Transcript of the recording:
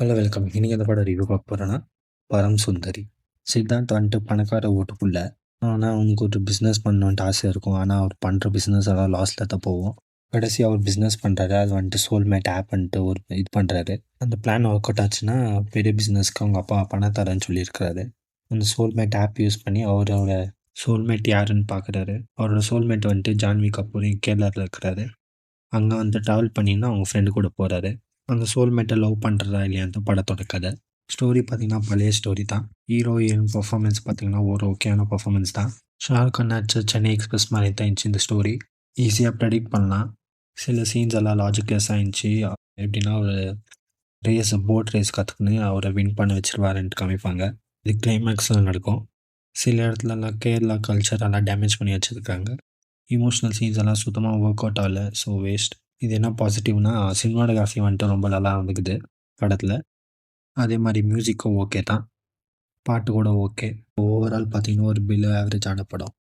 Hello welcome. இன்னைக்கு எந்த படம் ரிவ்யூ பார்க்க போறோம்னா, பரம் சுந்தரி. சித்தார்த் வந்துட்டு பணக்கார வீட்டு புள்ள. ஆனா, அவனுக்கு ஒரு பிசினஸ் பண்ணணுன்ட்டு ஆசை இருக்கும். ஆனா, அவர் பண்ற பிசினஸ் எல்லாம் லாஸ்ல தான் போகும். கடைசியா அவர் பிசினஸ் பண்றாரு. அது வந்துட்டு சோல்மேட் ஆப்ன்ட்டு ஒரு இது பண்றாரு. அந்த பிளான் ஒர்க் அவுட் ஆச்சுன்னா, பெரிய பிசினஸ்க்கு அவங்க அப்பா பணம் தரேன்னு சொல்லியிருக்கிறாரு. அந்த சோல்மேட் ஆப் யூஸ் பண்ணி அவரோட சோல்மேட் யாருன்னு பார்க்குறாரு. அவரோட சோல்மேட் வந்துட்டு ஜான்வி கபூர் கேரளாவில் இருக்கிறாரு. அங்கே வந்து ட்ராவல் பண்ணின்னா அவங்க ஃப்ரெண்டு கூட போகிறாரு. அந்த சோல்மேட்டை லவ் பண்ணுறதா இல்லையான்னு படத்தோட கதை. ஸ்டோரி பார்த்தீங்கன்னா பழைய ஸ்டோரி தான். ஹீரோயின் பர்ஃபார்மன்ஸ் பார்த்தீங்கன்னா ஒரு ஓகேயான பர்ஃபார்மன்ஸ் தான். ஷாருக் கான் நடிச்ச சென்னை எக்ஸ்பிரஸ் மாதிரி தான் இருந்துச்சு இந்த ஸ்டோரி. ஈஸியாக ப்ரெடிக்ட் பண்ணலாம். சில சீன்ஸ் எல்லாம் லாஜிக்கஸாக இருந்துச்சு. எப்படின்னா ஒரு போட் ரேஸ் கற்றுக்குன்னு அவரை வின் பண்ண வச்சிருவாருன்ட்டு காமிப்பாங்க. இது கிளைமேக்ஸில் நடக்கும். சில இடத்துலலாம் கேரளா கல்ச்சர் எல்லாம் டேமேஜ் பண்ணி வச்சுருக்காங்க. இமோஷ்னல் சீன்ஸ் எல்லாம் சுத்தமாக ஒர்க் அவுட் ஆகல. So waste. இது என்ன பாசிட்டிவ்னா சினிமாட்டோகிராஃபி வந்துட்டு ரொம்ப நல்லா வந்துக்குது படத்தில். அதே மாதிரி மியூசிக்கும் ஓகே தான். பாட்டு கூட ஓகே. ஓவரால் பார்த்தீங்கன்னா ஒரு பிலோ ஆவரேஜான படம்.